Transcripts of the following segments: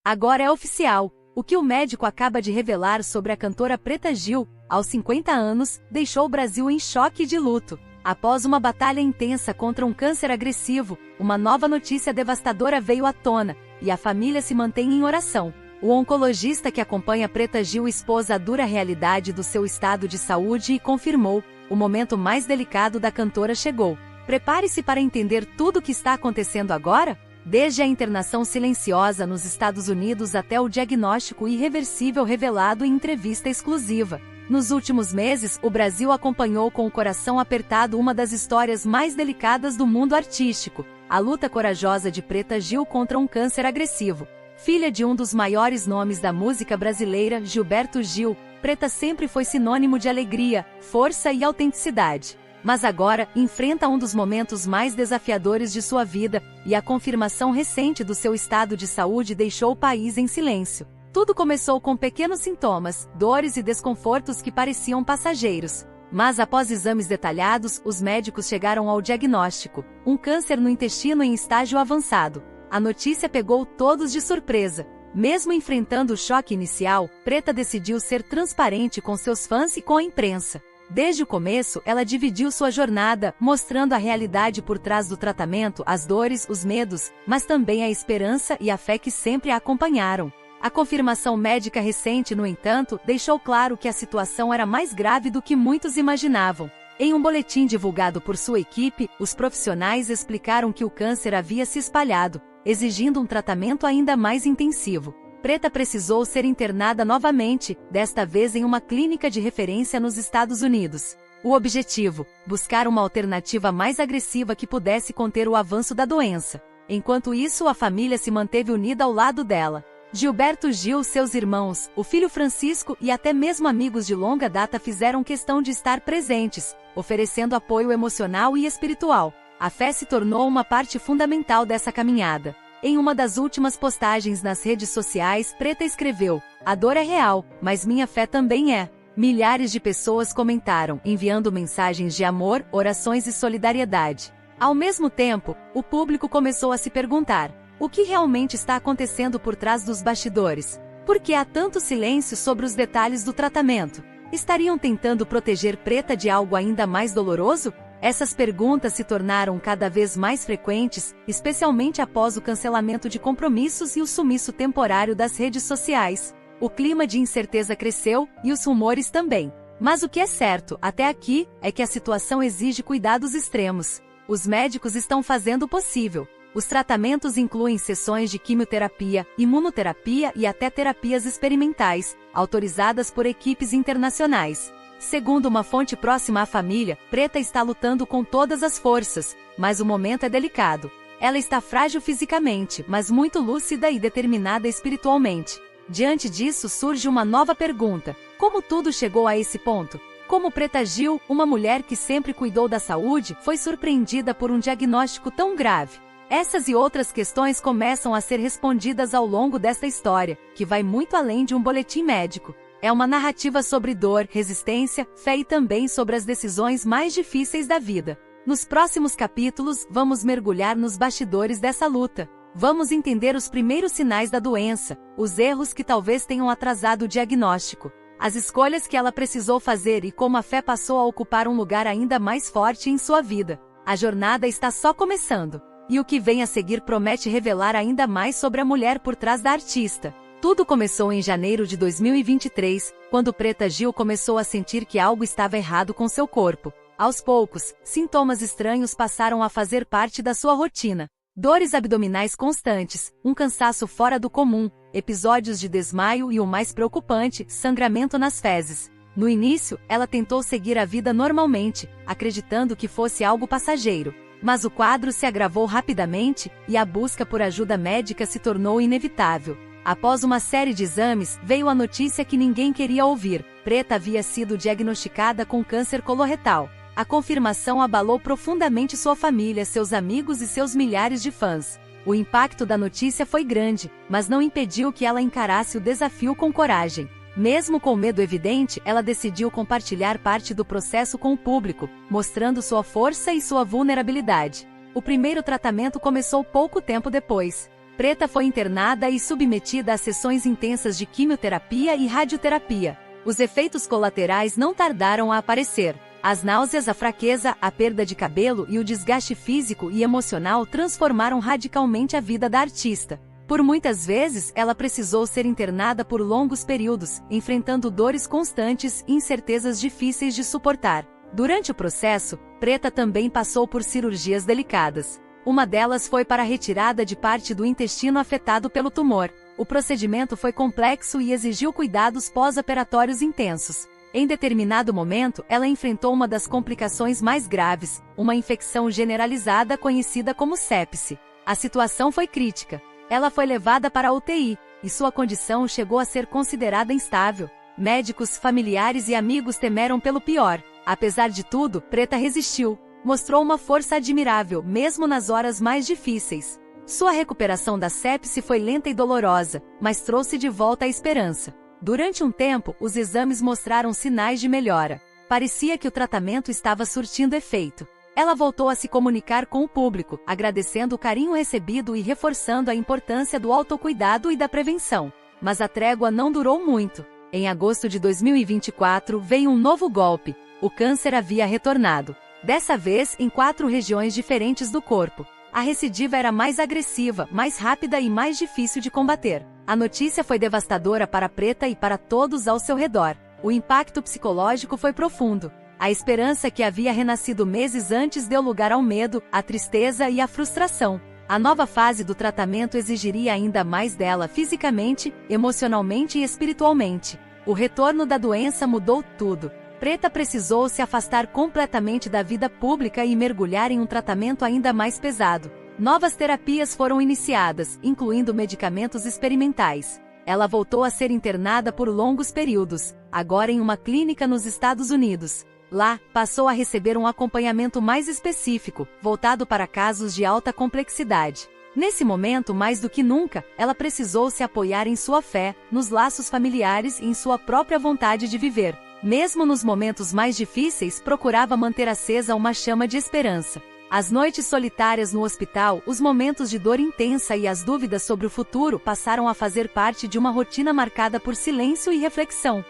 Agora é oficial. O que o médico acaba de revelar sobre a cantora Preta Gil, aos 50 anos, deixou o Brasil em choque e de luto. Após uma batalha intensa contra um câncer agressivo, uma nova notícia devastadora veio à tona, e a família se mantém em oração. O oncologista que acompanha Preta Gil expôs a dura realidade do seu estado de saúde e confirmou: o momento mais delicado da cantora chegou. Prepare-se para entender tudo o que está acontecendo agora? Desde a internação silenciosa nos Estados Unidos até o diagnóstico irreversível revelado em entrevista exclusiva. Nos últimos meses, o Brasil acompanhou com o coração apertado uma das histórias mais delicadas do mundo artístico: a luta corajosa de Preta Gil contra um câncer agressivo. Filha de um dos maiores nomes da música brasileira, Gilberto Gil, Preta sempre foi sinônimo de alegria, força e autenticidade. Mas agora, enfrenta um dos momentos mais desafiadores de sua vida, e a confirmação recente do seu estado de saúde deixou o país em silêncio. Tudo começou com pequenos sintomas, dores e desconfortos que pareciam passageiros. Mas após exames detalhados, os médicos chegaram ao diagnóstico: um câncer no intestino em estágio avançado. A notícia pegou todos de surpresa. Mesmo enfrentando o choque inicial, Preta decidiu ser transparente com seus fãs e com a imprensa. Desde o começo, ela dividiu sua jornada, mostrando a realidade por trás do tratamento, as dores, os medos, mas também a esperança e a fé que sempre a acompanharam. A confirmação médica recente, no entanto, deixou claro que a situação era mais grave do que muitos imaginavam. Em um boletim divulgado por sua equipe, os profissionais explicaram que o câncer havia se espalhado, exigindo um tratamento ainda mais intensivo. Preta precisou ser internada novamente, desta vez em uma clínica de referência nos Estados Unidos. O objetivo: buscar uma alternativa mais agressiva que pudesse conter o avanço da doença. Enquanto isso, a família se manteve unida ao lado dela. Gilberto Gil, seus irmãos, o filho Francisco e até mesmo amigos de longa data fizeram questão de estar presentes, oferecendo apoio emocional e espiritual. A fé se tornou uma parte fundamental dessa caminhada. Em uma das últimas postagens nas redes sociais, Preta escreveu: "A dor é real, mas minha fé também é." Milhares de pessoas comentaram, enviando mensagens de amor, orações e solidariedade. Ao mesmo tempo, o público começou a se perguntar: o que realmente está acontecendo por trás dos bastidores? Por que há tanto silêncio sobre os detalhes do tratamento? Estariam tentando proteger Preta de algo ainda mais doloroso? Essas perguntas se tornaram cada vez mais frequentes, especialmente após o cancelamento de compromissos e o sumiço temporário das redes sociais. O clima de incerteza cresceu, e os rumores também. Mas o que é certo, até aqui, é que a situação exige cuidados extremos. Os médicos estão fazendo o possível. Os tratamentos incluem sessões de quimioterapia, imunoterapia e até terapias experimentais, autorizadas por equipes internacionais. Segundo uma fonte próxima à família, Preta está lutando com todas as forças, mas o momento é delicado. Ela está frágil fisicamente, mas muito lúcida e determinada espiritualmente. Diante disso surge uma nova pergunta: como tudo chegou a esse ponto? Como Preta Gil, uma mulher que sempre cuidou da saúde, foi surpreendida por um diagnóstico tão grave? Essas e outras questões começam a ser respondidas ao longo desta história, que vai muito além de um boletim médico. É uma narrativa sobre dor, resistência, fé e também sobre as decisões mais difíceis da vida. Nos próximos capítulos, vamos mergulhar nos bastidores dessa luta. Vamos entender os primeiros sinais da doença, os erros que talvez tenham atrasado o diagnóstico, as escolhas que ela precisou fazer e como a fé passou a ocupar um lugar ainda mais forte em sua vida. A jornada está só começando, e o que vem a seguir promete revelar ainda mais sobre a mulher por trás da artista. Tudo começou em janeiro de 2023, quando Preta Gil começou a sentir que algo estava errado com seu corpo. Aos poucos, sintomas estranhos passaram a fazer parte da sua rotina. Dores abdominais constantes, um cansaço fora do comum, episódios de desmaio e o mais preocupante, sangramento nas fezes. No início, ela tentou seguir a vida normalmente, acreditando que fosse algo passageiro. Mas o quadro se agravou rapidamente, e a busca por ajuda médica se tornou inevitável. Após uma série de exames, veio a notícia que ninguém queria ouvir: Preta havia sido diagnosticada com câncer coloretal. A confirmação abalou profundamente sua família, seus amigos e seus milhares de fãs. O impacto da notícia foi grande, mas não impediu que ela encarasse o desafio com coragem. Mesmo com medo evidente, ela decidiu compartilhar parte do processo com o público, mostrando sua força e sua vulnerabilidade. O primeiro tratamento começou pouco tempo depois. Preta foi internada e submetida a sessões intensas de quimioterapia e radioterapia. Os efeitos colaterais não tardaram a aparecer. As náuseas, a fraqueza, a perda de cabelo e o desgaste físico e emocional transformaram radicalmente a vida da artista. Por muitas vezes, ela precisou ser internada por longos períodos, enfrentando dores constantes e incertezas difíceis de suportar. Durante o processo, Preta também passou por cirurgias delicadas. Uma delas foi para a retirada de parte do intestino afetado pelo tumor. O procedimento foi complexo e exigiu cuidados pós-operatórios intensos. Em determinado momento, ela enfrentou uma das complicações mais graves, uma infecção generalizada conhecida como sepse. A situação foi crítica. Ela foi levada para a UTI, e sua condição chegou a ser considerada instável. Médicos, familiares e amigos temeram pelo pior. Apesar de tudo, Preta resistiu. Mostrou uma força admirável, mesmo nas horas mais difíceis. Sua recuperação da sepse foi lenta e dolorosa, mas trouxe de volta a esperança. Durante um tempo, os exames mostraram sinais de melhora. Parecia que o tratamento estava surtindo efeito. Ela voltou a se comunicar com o público, agradecendo o carinho recebido e reforçando a importância do autocuidado e da prevenção. Mas a trégua não durou muito. Em agosto de 2024, veio um novo golpe. O câncer havia retornado. Dessa vez, em 4 regiões diferentes do corpo. A recidiva era mais agressiva, mais rápida e mais difícil de combater. A notícia foi devastadora para Preta e para todos ao seu redor. O impacto psicológico foi profundo. A esperança que havia renascido meses antes deu lugar ao medo, à tristeza e à frustração. A nova fase do tratamento exigiria ainda mais dela fisicamente, emocionalmente e espiritualmente. O retorno da doença mudou tudo. Preta precisou se afastar completamente da vida pública e mergulhar em um tratamento ainda mais pesado. Novas terapias foram iniciadas, incluindo medicamentos experimentais. Ela voltou a ser internada por longos períodos, agora em uma clínica nos Estados Unidos. Lá, passou a receber um acompanhamento mais específico, voltado para casos de alta complexidade. Nesse momento, mais do que nunca, ela precisou se apoiar em sua fé, nos laços familiares e em sua própria vontade de viver. Mesmo nos momentos mais difíceis, procurava manter acesa uma chama de esperança. As noites solitárias no hospital, os momentos de dor intensa e as dúvidas sobre o futuro passaram a fazer parte de uma rotina marcada por silêncio e reflexão.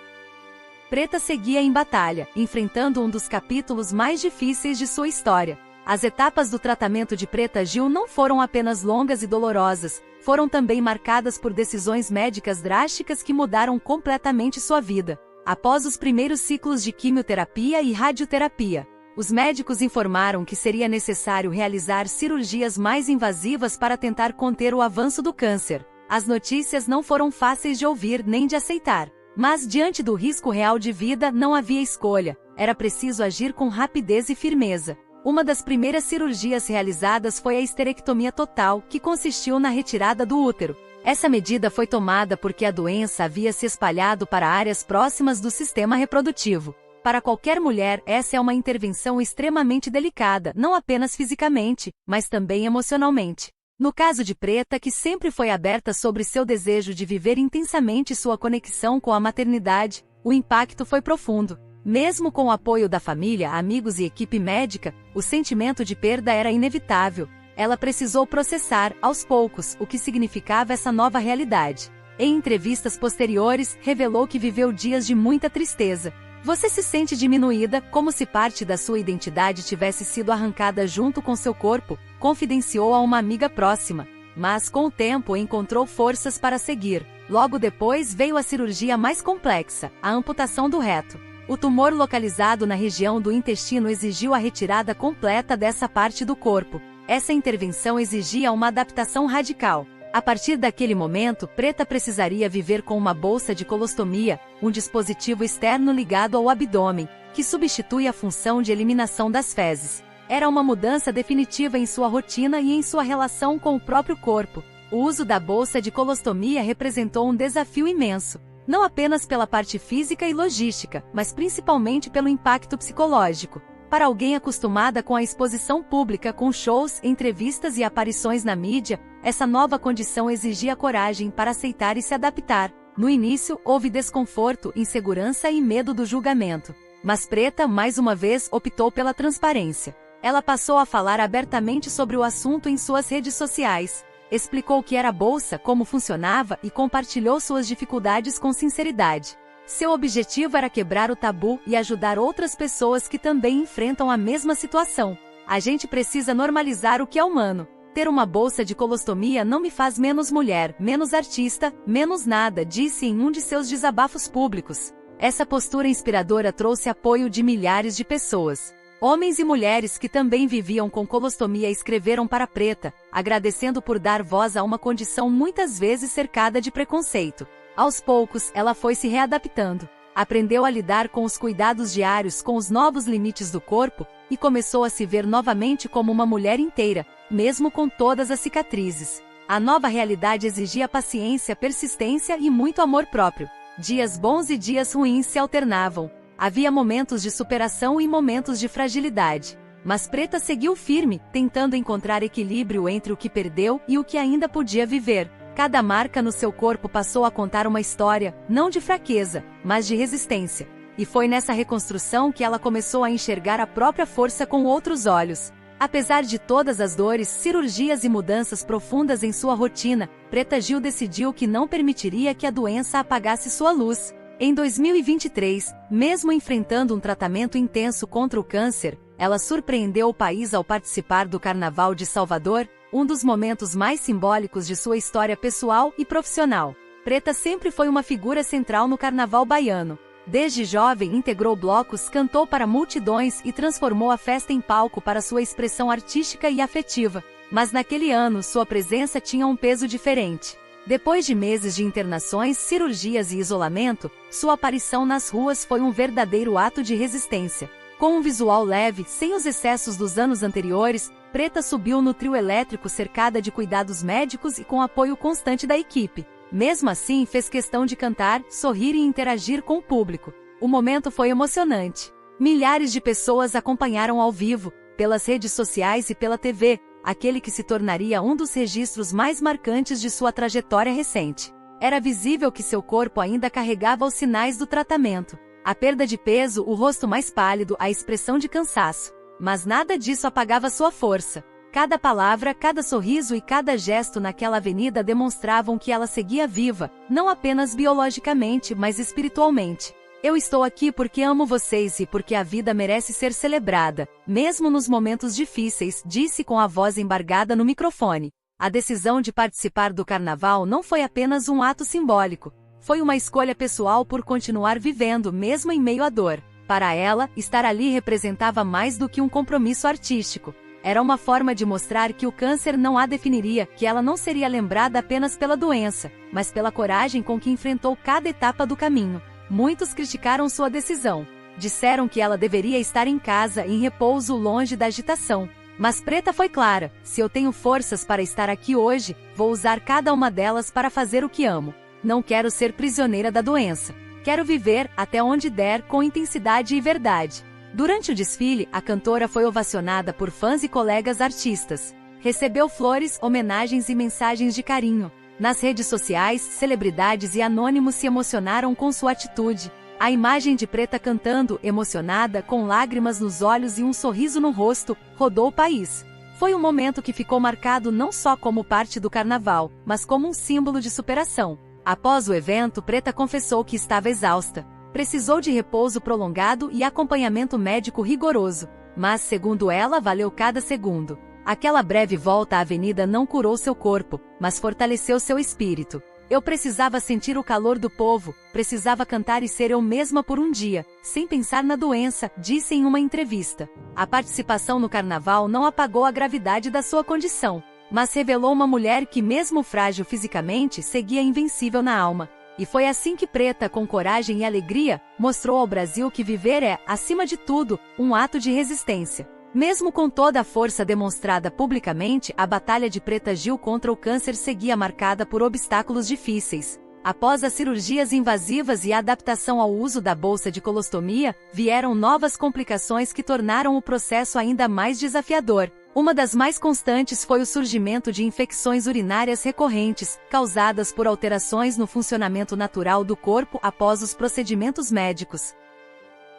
Preta seguia em batalha, enfrentando um dos capítulos mais difíceis de sua história. As etapas do tratamento de Preta Gil não foram apenas longas e dolorosas, foram também marcadas por decisões médicas drásticas que mudaram completamente sua vida. Após os primeiros ciclos de quimioterapia e radioterapia, os médicos informaram que seria necessário realizar cirurgias mais invasivas para tentar conter o avanço do câncer. As notícias não foram fáceis de ouvir nem de aceitar. Mas diante do risco real de vida não havia escolha, era preciso agir com rapidez e firmeza. Uma das primeiras cirurgias realizadas foi a esterectomia total, que consistiu na retirada do útero. Essa medida foi tomada porque a doença havia se espalhado para áreas próximas do sistema reprodutivo. Para qualquer mulher, essa é uma intervenção extremamente delicada, não apenas fisicamente, mas também emocionalmente. No caso de Preta, que sempre foi aberta sobre seu desejo de viver intensamente sua conexão com a maternidade, o impacto foi profundo. Mesmo com o apoio da família, amigos e equipe médica, o sentimento de perda era inevitável. Ela precisou processar, aos poucos, o que significava essa nova realidade. Em entrevistas posteriores, revelou que viveu dias de muita tristeza. Você se sente diminuída, como se parte da sua identidade tivesse sido arrancada junto com seu corpo, confidenciou a uma amiga próxima. Mas com o tempo encontrou forças para seguir. Logo depois veio a cirurgia mais complexa, a amputação do reto. O tumor localizado na região do intestino exigiu a retirada completa dessa parte do corpo. Essa intervenção exigia uma adaptação radical. A partir daquele momento, Preta precisaria viver com uma bolsa de colostomia, um dispositivo externo ligado ao abdômen, que substitui a função de eliminação das fezes. Era uma mudança definitiva em sua rotina e em sua relação com o próprio corpo. O uso da bolsa de colostomia representou um desafio imenso, não apenas pela parte física e logística, mas principalmente pelo impacto psicológico. Para alguém acostumada com a exposição pública com shows, entrevistas e aparições na mídia, essa nova condição exigia coragem para aceitar e se adaptar. No início, houve desconforto, insegurança e medo do julgamento. Mas Preta, mais uma vez, optou pela transparência. Ela passou a falar abertamente sobre o assunto em suas redes sociais. Explicou o que era a bolsa, como funcionava e compartilhou suas dificuldades com sinceridade. Seu objetivo era quebrar o tabu e ajudar outras pessoas que também enfrentam a mesma situação. A gente precisa normalizar o que é humano. Ter uma bolsa de colostomia não me faz menos mulher, menos artista, menos nada, disse em um de seus desabafos públicos. Essa postura inspiradora trouxe apoio de milhares de pessoas. Homens e mulheres que também viviam com colostomia escreveram para Preta, agradecendo por dar voz a uma condição muitas vezes cercada de preconceito. Aos poucos, ela foi se readaptando. Aprendeu a lidar com os cuidados diários com os novos limites do corpo e começou a se ver novamente como uma mulher inteira, mesmo com todas as cicatrizes. A nova realidade exigia paciência, persistência e muito amor próprio. Dias bons e dias ruins se alternavam. Havia momentos de superação e momentos de fragilidade. Mas Preta seguiu firme, tentando encontrar equilíbrio entre o que perdeu e o que ainda podia viver. Cada marca no seu corpo passou a contar uma história, não de fraqueza, mas de resistência. E foi nessa reconstrução que ela começou a enxergar a própria força com outros olhos. Apesar de todas as dores, cirurgias e mudanças profundas em sua rotina, Preta Gil decidiu que não permitiria que a doença apagasse sua luz. Em 2023, mesmo enfrentando um tratamento intenso contra o câncer, ela surpreendeu o país ao participar do Carnaval de Salvador, um dos momentos mais simbólicos de sua história pessoal e profissional. Preta sempre foi uma figura central no Carnaval baiano. Desde jovem integrou blocos, cantou para multidões e transformou a festa em palco para sua expressão artística e afetiva. Mas naquele ano sua presença tinha um peso diferente. Depois de meses de internações, cirurgias e isolamento, sua aparição nas ruas foi um verdadeiro ato de resistência. Com um visual leve, sem os excessos dos anos anteriores, Preta subiu no trio elétrico cercada de cuidados médicos e com apoio constante da equipe. Mesmo assim, fez questão de cantar, sorrir e interagir com o público. O momento foi emocionante. Milhares de pessoas acompanharam ao vivo, pelas redes sociais e pela TV, aquele que se tornaria um dos registros mais marcantes de sua trajetória recente. Era visível que seu corpo ainda carregava os sinais do tratamento. A perda de peso, o rosto mais pálido, a expressão de cansaço. Mas nada disso apagava sua força. Cada palavra, cada sorriso e cada gesto naquela avenida demonstravam que ela seguia viva, não apenas biologicamente, mas espiritualmente. Eu estou aqui porque amo vocês e porque a vida merece ser celebrada, mesmo nos momentos difíceis, disse com a voz embargada no microfone. A decisão de participar do carnaval não foi apenas um ato simbólico. Foi uma escolha pessoal por continuar vivendo, mesmo em meio à dor. Para ela, estar ali representava mais do que um compromisso artístico. Era uma forma de mostrar que o câncer não a definiria, que ela não seria lembrada apenas pela doença, mas pela coragem com que enfrentou cada etapa do caminho. Muitos criticaram sua decisão. Disseram que ela deveria estar em casa, em repouso, longe da agitação. Mas Preta foi clara: se eu tenho forças para estar aqui hoje, vou usar cada uma delas para fazer o que amo. Não quero ser prisioneira da doença. Quero viver, até onde der, com intensidade e verdade. Durante o desfile, a cantora foi ovacionada por fãs e colegas artistas. Recebeu flores, homenagens e mensagens de carinho. Nas redes sociais, celebridades e anônimos se emocionaram com sua atitude. A imagem de Preta cantando, emocionada, com lágrimas nos olhos e um sorriso no rosto, rodou o país. Foi um momento que ficou marcado não só como parte do carnaval, mas como um símbolo de superação. Após o evento, Preta confessou que estava exausta. Precisou de repouso prolongado e acompanhamento médico rigoroso, mas, segundo ela, valeu cada segundo. Aquela breve volta à avenida não curou seu corpo, mas fortaleceu seu espírito. Eu precisava sentir o calor do povo, precisava cantar e ser eu mesma por um dia, sem pensar na doença, disse em uma entrevista. A participação no carnaval não apagou a gravidade da sua condição, mas revelou uma mulher que, mesmo frágil fisicamente, seguia invencível na alma. E foi assim que Preta, com coragem e alegria, mostrou ao Brasil que viver é, acima de tudo, um ato de resistência. Mesmo com toda a força demonstrada publicamente, a batalha de Preta Gil contra o câncer seguia marcada por obstáculos difíceis. Após as cirurgias invasivas e a adaptação ao uso da bolsa de colostomia, vieram novas complicações que tornaram o processo ainda mais desafiador. Uma das mais constantes foi o surgimento de infecções urinárias recorrentes, causadas por alterações no funcionamento natural do corpo após os procedimentos médicos.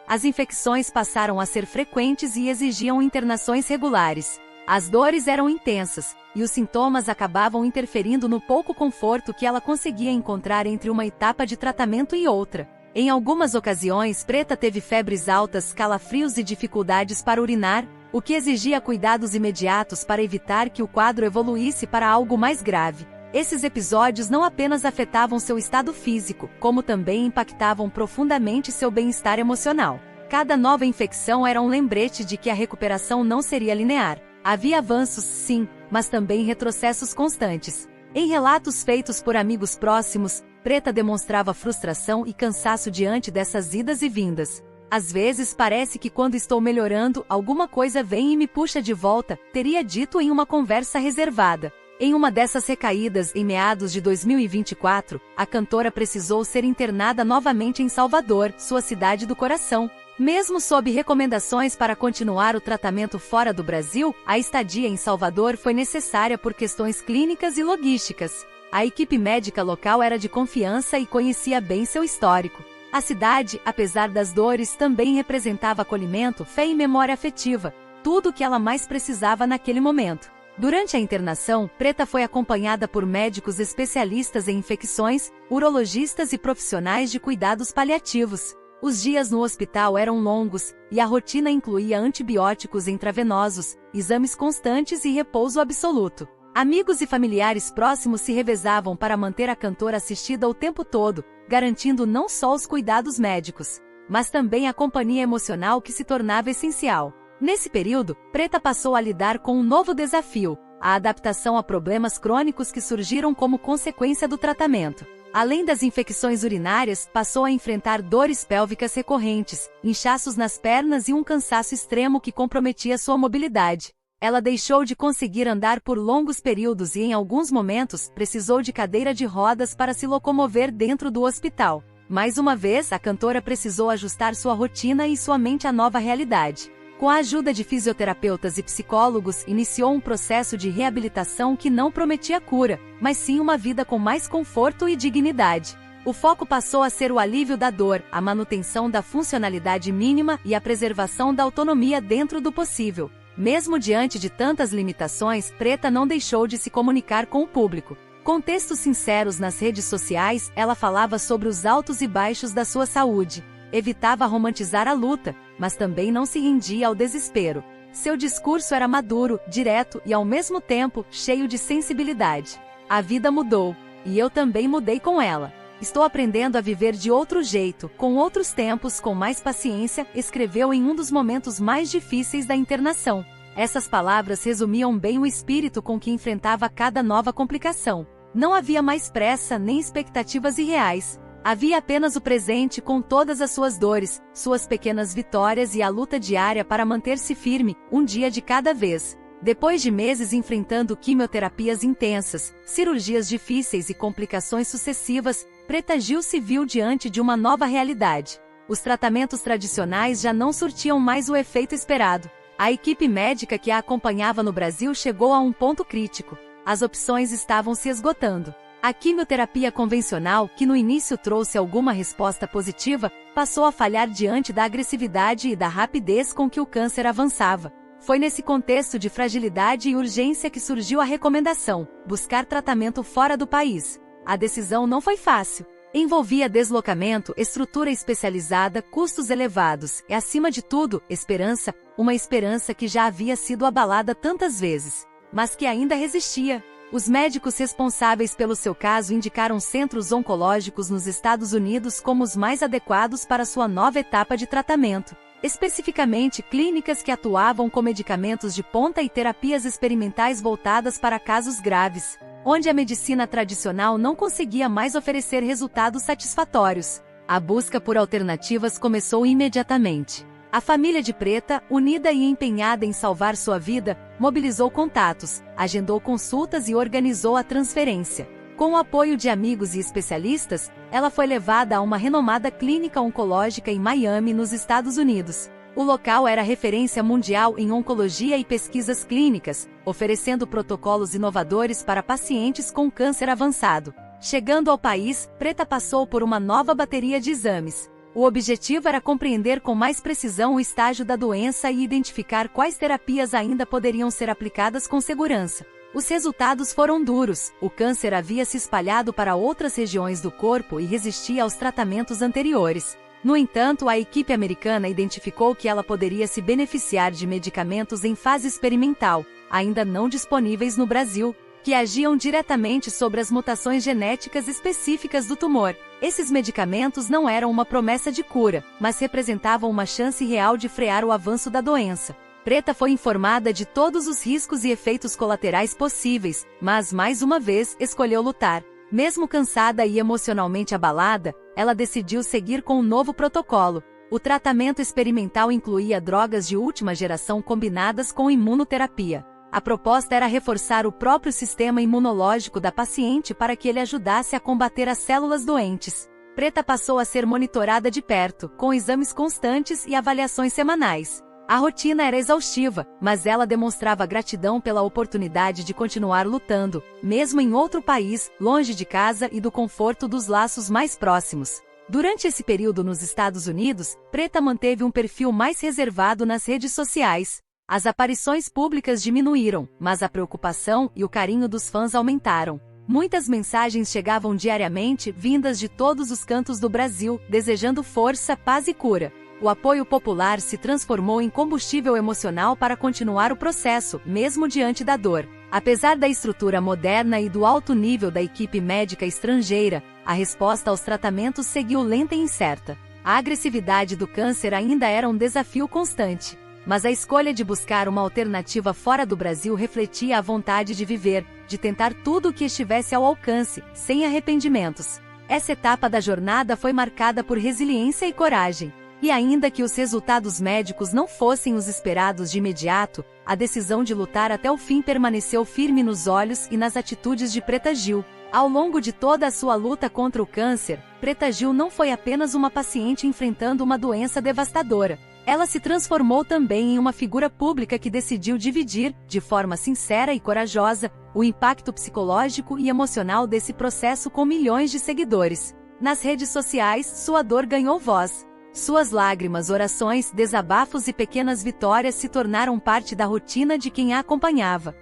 As infecções passaram a ser frequentes e exigiam internações regulares. As dores eram intensas, e os sintomas acabavam interferindo no pouco conforto que ela conseguia encontrar entre uma etapa de tratamento e outra. Em algumas ocasiões, Preta teve febres altas, calafrios e dificuldades para urinar, o que exigia cuidados imediatos para evitar que o quadro evoluísse para algo mais grave. Esses episódios não apenas afetavam seu estado físico, como também impactavam profundamente seu bem-estar emocional. Cada nova infecção era um lembrete de que a recuperação não seria linear. Havia avanços, sim, mas também retrocessos constantes. Em relatos feitos por amigos próximos, Preta demonstrava frustração e cansaço diante dessas idas e vindas. Às vezes parece que quando estou melhorando, alguma coisa vem e me puxa de volta, teria dito em uma conversa reservada. Em uma dessas recaídas, em meados de 2024, a cantora precisou ser internada novamente em Salvador, sua cidade do coração. Mesmo sob recomendações para continuar o tratamento fora do Brasil, a estadia em Salvador foi necessária por questões clínicas e logísticas. A equipe médica local era de confiança e conhecia bem seu histórico. A cidade, apesar das dores, também representava acolhimento, fé e memória afetiva, tudo o que ela mais precisava naquele momento. Durante a internação, Preta foi acompanhada por médicos especialistas em infecções, urologistas e profissionais de cuidados paliativos. Os dias no hospital eram longos, e a rotina incluía antibióticos intravenosos, exames constantes e repouso absoluto. Amigos e familiares próximos se revezavam para manter a cantora assistida o tempo todo, garantindo não só os cuidados médicos, mas também a companhia emocional que se tornava essencial. Nesse período, Preta passou a lidar com um novo desafio, a adaptação a problemas crônicos que surgiram como consequência do tratamento. Além das infecções urinárias, passou a enfrentar dores pélvicas recorrentes, inchaços nas pernas e um cansaço extremo que comprometia sua mobilidade. Ela deixou de conseguir andar por longos períodos e, em alguns momentos, precisou de cadeira de rodas para se locomover dentro do hospital. Mais uma vez, a cantora precisou ajustar sua rotina e sua mente à nova realidade. Com a ajuda de fisioterapeutas e psicólogos, iniciou um processo de reabilitação que não prometia cura, mas sim uma vida com mais conforto e dignidade. O foco passou a ser o alívio da dor, a manutenção da funcionalidade mínima e a preservação da autonomia dentro do possível. Mesmo diante de tantas limitações, Preta não deixou de se comunicar com o público. Com textos sinceros nas redes sociais, ela falava sobre os altos e baixos da sua saúde. Evitava romantizar a luta, mas também não se rendia ao desespero. Seu discurso era maduro, direto e, ao mesmo tempo, cheio de sensibilidade. A vida mudou, e eu também mudei com ela. Estou aprendendo a viver de outro jeito, com outros tempos, com mais paciência, escreveu em um dos momentos mais difíceis da internação. Essas palavras resumiam bem o espírito com que enfrentava cada nova complicação. Não havia mais pressa nem expectativas irreais. Havia apenas o presente com todas as suas dores, suas pequenas vitórias e a luta diária para manter-se firme, um dia de cada vez. Depois de meses enfrentando quimioterapias intensas, cirurgias difíceis e complicações sucessivas, Preta Gil se viu diante de uma nova realidade. Os tratamentos tradicionais já não surtiam mais o efeito esperado. A equipe médica que a acompanhava no Brasil chegou a um ponto crítico. As opções estavam se esgotando. A quimioterapia convencional, que no início trouxe alguma resposta positiva, passou a falhar diante da agressividade e da rapidez com que o câncer avançava. Foi nesse contexto de fragilidade e urgência que surgiu a recomendação: buscar tratamento fora do país. A decisão não foi fácil. Envolvia deslocamento, estrutura especializada, custos elevados e, acima de tudo, esperança, uma esperança que já havia sido abalada tantas vezes, mas que ainda resistia. Os médicos responsáveis pelo seu caso indicaram centros oncológicos nos Estados Unidos como os mais adequados para sua nova etapa de tratamento. Especificamente clínicas que atuavam com medicamentos de ponta e terapias experimentais voltadas para casos graves, onde a medicina tradicional não conseguia mais oferecer resultados satisfatórios. A busca por alternativas começou imediatamente. A família de Preta, unida e empenhada em salvar sua vida, mobilizou contatos, agendou consultas e organizou a transferência. Com o apoio de amigos e especialistas, ela foi levada a uma renomada clínica oncológica em Miami, nos Estados Unidos. O local era referência mundial em oncologia e pesquisas clínicas, oferecendo protocolos inovadores para pacientes com câncer avançado. Chegando ao país, Preta passou por uma nova bateria de exames. O objetivo era compreender com mais precisão o estágio da doença e identificar quais terapias ainda poderiam ser aplicadas com segurança. Os resultados foram duros. O câncer havia se espalhado para outras regiões do corpo e resistia aos tratamentos anteriores. No entanto, a equipe americana identificou que ela poderia se beneficiar de medicamentos em fase experimental, ainda não disponíveis no Brasil, que agiam diretamente sobre as mutações genéticas específicas do tumor. Esses medicamentos não eram uma promessa de cura, mas representavam uma chance real de frear o avanço da doença. Preta foi informada de todos os riscos e efeitos colaterais possíveis, mas mais uma vez escolheu lutar. Mesmo cansada e emocionalmente abalada, ela decidiu seguir com um novo protocolo. O tratamento experimental incluía drogas de última geração combinadas com imunoterapia. A proposta era reforçar o próprio sistema imunológico da paciente para que ele ajudasse a combater as células doentes. Preta passou a ser monitorada de perto, com exames constantes e avaliações semanais. A rotina era exaustiva, mas ela demonstrava gratidão pela oportunidade de continuar lutando, mesmo em outro país, longe de casa e do conforto dos laços mais próximos. Durante esse período nos Estados Unidos, Preta manteve um perfil mais reservado nas redes sociais. As aparições públicas diminuíram, mas a preocupação e o carinho dos fãs aumentaram. Muitas mensagens chegavam diariamente, vindas de todos os cantos do Brasil, desejando força, paz e cura. O apoio popular se transformou em combustível emocional para continuar o processo, mesmo diante da dor. Apesar da estrutura moderna e do alto nível da equipe médica estrangeira, a resposta aos tratamentos seguiu lenta e incerta. A agressividade do câncer ainda era um desafio constante. Mas a escolha de buscar uma alternativa fora do Brasil refletia a vontade de viver, de tentar tudo o que estivesse ao alcance, sem arrependimentos. Essa etapa da jornada foi marcada por resiliência e coragem. E ainda que os resultados médicos não fossem os esperados de imediato, a decisão de lutar até o fim permaneceu firme nos olhos e nas atitudes de Preta Gil. Ao longo de toda a sua luta contra o câncer, Preta Gil não foi apenas uma paciente enfrentando uma doença devastadora. Ela se transformou também em uma figura pública que decidiu dividir, de forma sincera e corajosa, o impacto psicológico e emocional desse processo com milhões de seguidores. Nas redes sociais, sua dor ganhou voz. Suas lágrimas, orações, desabafos e pequenas vitórias se tornaram parte da rotina de quem a acompanhava.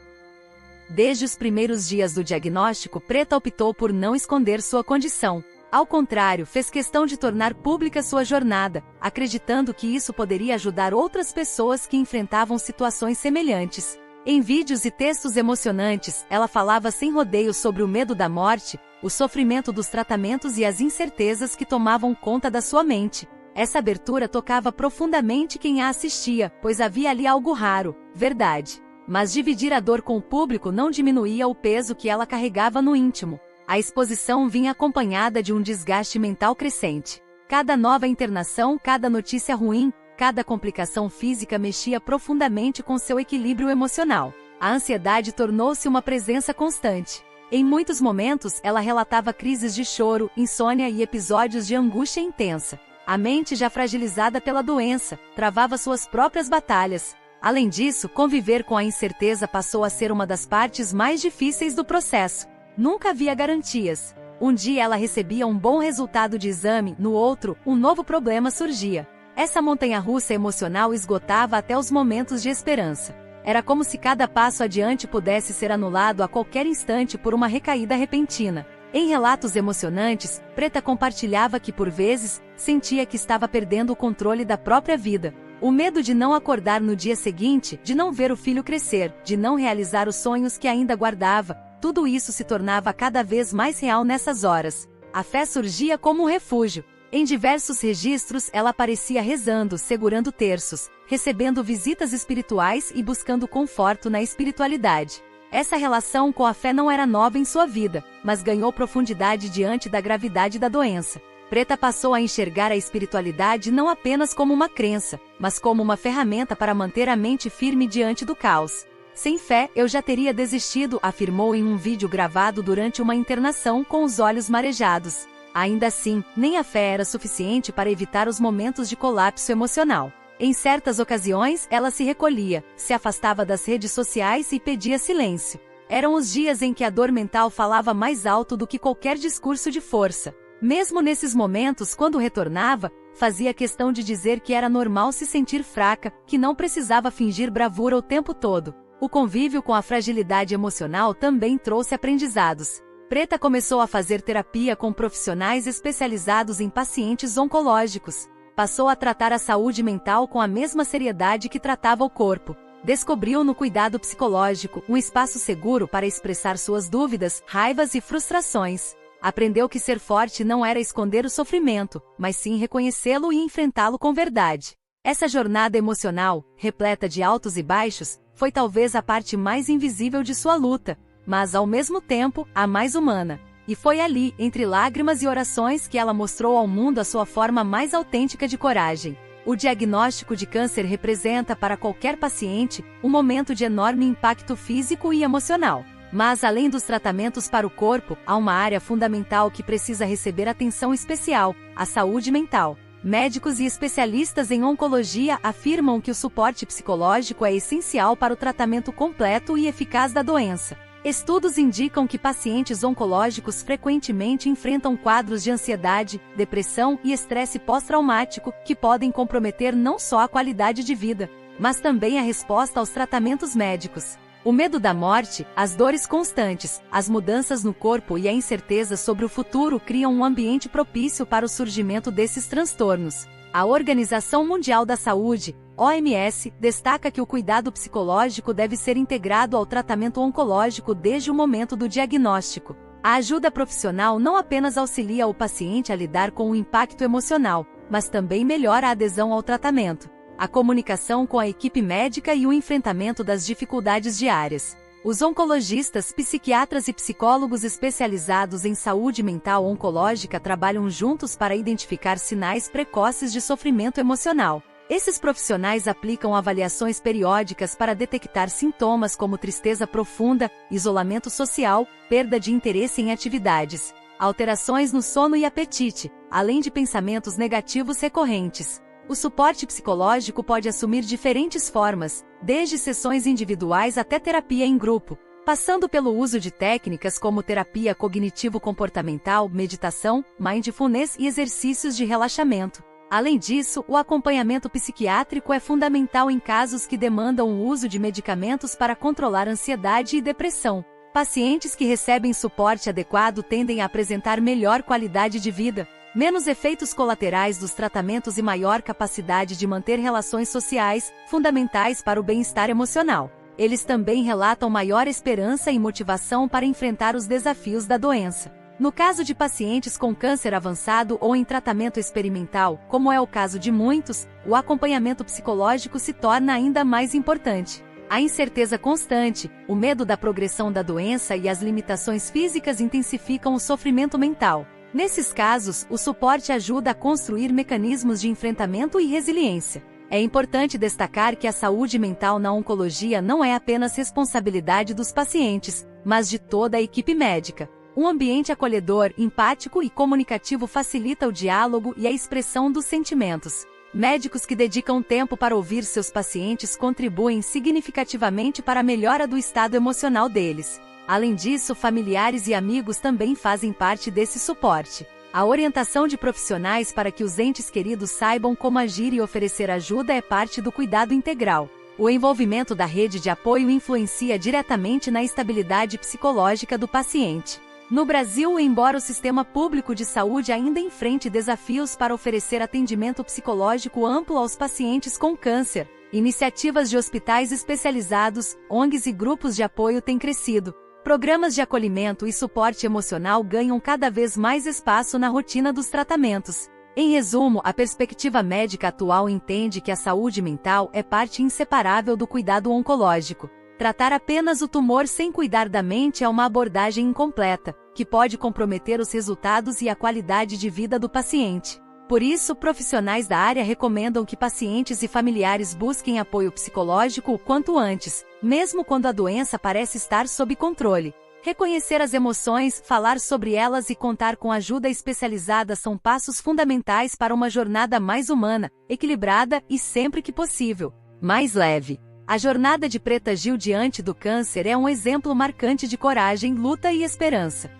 Desde os primeiros dias do diagnóstico, Preta optou por não esconder sua condição. Ao contrário, fez questão de tornar pública sua jornada, acreditando que isso poderia ajudar outras pessoas que enfrentavam situações semelhantes. Em vídeos e textos emocionantes, ela falava sem rodeios sobre o medo da morte, o sofrimento dos tratamentos e as incertezas que tomavam conta da sua mente. Essa abertura tocava profundamente quem a assistia, pois havia ali algo raro, verdade. Mas dividir a dor com o público não diminuía o peso que ela carregava no íntimo. A exposição vinha acompanhada de um desgaste mental crescente. Cada nova internação, cada notícia ruim, cada complicação física mexia profundamente com seu equilíbrio emocional. A ansiedade tornou-se uma presença constante. Em muitos momentos, ela relatava crises de choro, insônia e episódios de angústia intensa. A mente, já fragilizada pela doença, travava suas próprias batalhas. Além disso, conviver com a incerteza passou a ser uma das partes mais difíceis do processo. Nunca havia garantias. Um dia ela recebia um bom resultado de exame, no outro, um novo problema surgia. Essa montanha-russa emocional esgotava até os momentos de esperança. Era como se cada passo adiante pudesse ser anulado a qualquer instante por uma recaída repentina. Em relatos emocionantes, Preta compartilhava que por vezes, sentia que estava perdendo o controle da própria vida. O medo de não acordar no dia seguinte, de não ver o filho crescer, de não realizar os sonhos que ainda guardava, tudo isso se tornava cada vez mais real nessas horas. A fé surgia como um refúgio. Em diversos registros, ela aparecia rezando, segurando terços, recebendo visitas espirituais e buscando conforto na espiritualidade. Essa relação com a fé não era nova em sua vida, mas ganhou profundidade diante da gravidade da doença. Preta passou a enxergar a espiritualidade não apenas como uma crença, mas como uma ferramenta para manter a mente firme diante do caos. Sem fé, eu já teria desistido, afirmou em um vídeo gravado durante uma internação com os olhos marejados. Ainda assim, nem a fé era suficiente para evitar os momentos de colapso emocional. Em certas ocasiões, ela se recolhia, se afastava das redes sociais e pedia silêncio. Eram os dias em que a dor mental falava mais alto do que qualquer discurso de força. Mesmo nesses momentos, quando retornava, fazia questão de dizer que era normal se sentir fraca, que não precisava fingir bravura o tempo todo. O convívio com a fragilidade emocional também trouxe aprendizados. Preta começou a fazer terapia com profissionais especializados em pacientes oncológicos. Passou a tratar a saúde mental com a mesma seriedade que tratava o corpo. Descobriu no cuidado psicológico um espaço seguro para expressar suas dúvidas, raivas e frustrações. Aprendeu que ser forte não era esconder o sofrimento, mas sim reconhecê-lo e enfrentá-lo com verdade. Essa jornada emocional, repleta de altos e baixos, foi talvez a parte mais invisível de sua luta, mas ao mesmo tempo, a mais humana. E foi ali, entre lágrimas e orações, que ela mostrou ao mundo a sua forma mais autêntica de coragem. O diagnóstico de câncer representa para qualquer paciente um momento de enorme impacto físico e emocional. Mas além dos tratamentos para o corpo, há uma área fundamental que precisa receber atenção especial: a saúde mental. Médicos e especialistas em oncologia afirmam que o suporte psicológico é essencial para o tratamento completo e eficaz da doença. Estudos indicam que pacientes oncológicos frequentemente enfrentam quadros de ansiedade, depressão e estresse pós-traumático, que podem comprometer não só a qualidade de vida, mas também a resposta aos tratamentos médicos. O medo da morte, as dores constantes, as mudanças no corpo e a incerteza sobre o futuro criam um ambiente propício para o surgimento desses transtornos. A Organização Mundial da Saúde, OMS, destaca que o cuidado psicológico deve ser integrado ao tratamento oncológico desde o momento do diagnóstico. A ajuda profissional não apenas auxilia o paciente a lidar com o impacto emocional, mas também melhora a adesão ao tratamento, a comunicação com a equipe médica e o enfrentamento das dificuldades diárias. Os oncologistas, psiquiatras e psicólogos especializados em saúde mental oncológica trabalham juntos para identificar sinais precoces de sofrimento emocional. Esses profissionais aplicam avaliações periódicas para detectar sintomas como tristeza profunda, isolamento social, perda de interesse em atividades, alterações no sono e apetite, além de pensamentos negativos recorrentes. O suporte psicológico pode assumir diferentes formas, desde sessões individuais até terapia em grupo, passando pelo uso de técnicas como terapia cognitivo-comportamental, meditação, mindfulness e exercícios de relaxamento. Além disso, o acompanhamento psiquiátrico é fundamental em casos que demandam o uso de medicamentos para controlar ansiedade e depressão. Pacientes que recebem suporte adequado tendem a apresentar melhor qualidade de vida, menos efeitos colaterais dos tratamentos e maior capacidade de manter relações sociais, fundamentais para o bem-estar emocional. Eles também relatam maior esperança e motivação para enfrentar os desafios da doença. No caso de pacientes com câncer avançado ou em tratamento experimental, como é o caso de muitos, o acompanhamento psicológico se torna ainda mais importante. A incerteza constante, o medo da progressão da doença e as limitações físicas intensificam o sofrimento mental. Nesses casos, o suporte ajuda a construir mecanismos de enfrentamento e resiliência. É importante destacar que a saúde mental na oncologia não é apenas responsabilidade dos pacientes, mas de toda a equipe médica. Um ambiente acolhedor, empático e comunicativo facilita o diálogo e a expressão dos sentimentos. Médicos que dedicam tempo para ouvir seus pacientes contribuem significativamente para a melhora do estado emocional deles. Além disso, familiares e amigos também fazem parte desse suporte. A orientação de profissionais para que os entes queridos saibam como agir e oferecer ajuda é parte do cuidado integral. O envolvimento da rede de apoio influencia diretamente na estabilidade psicológica do paciente. No Brasil, embora o sistema público de saúde ainda enfrente desafios para oferecer atendimento psicológico amplo aos pacientes com câncer, iniciativas de hospitais especializados, ONGs e grupos de apoio têm crescido. Programas de acolhimento e suporte emocional ganham cada vez mais espaço na rotina dos tratamentos. Em resumo, a perspectiva médica atual entende que a saúde mental é parte inseparável do cuidado oncológico. Tratar apenas o tumor sem cuidar da mente é uma abordagem incompleta, que pode comprometer os resultados e a qualidade de vida do paciente. Por isso, profissionais da área recomendam que pacientes e familiares busquem apoio psicológico o quanto antes, mesmo quando a doença parece estar sob controle. Reconhecer as emoções, falar sobre elas e contar com ajuda especializada são passos fundamentais para uma jornada mais humana, equilibrada e, sempre que possível, mais leve. A jornada de Preta Gil diante do câncer é um exemplo marcante de coragem, luta e esperança.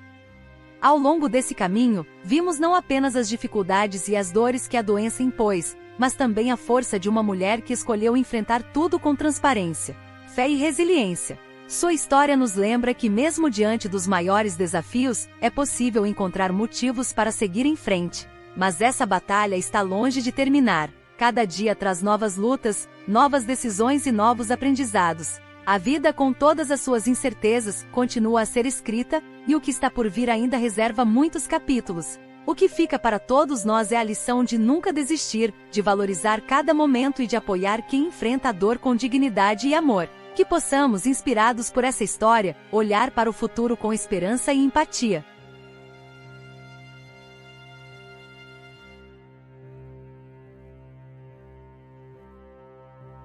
Ao longo desse caminho, vimos não apenas as dificuldades e as dores que a doença impôs, mas também a força de uma mulher que escolheu enfrentar tudo com transparência, fé e resiliência. Sua história nos lembra que mesmo diante dos maiores desafios, é possível encontrar motivos para seguir em frente. Mas essa batalha está longe de terminar. Cada dia traz novas lutas, novas decisões e novos aprendizados. A vida, com todas as suas incertezas, continua a ser escrita, e o que está por vir ainda reserva muitos capítulos. O que fica para todos nós é a lição de nunca desistir, de valorizar cada momento e de apoiar quem enfrenta a dor com dignidade e amor. Que possamos, inspirados por essa história, olhar para o futuro com esperança e empatia.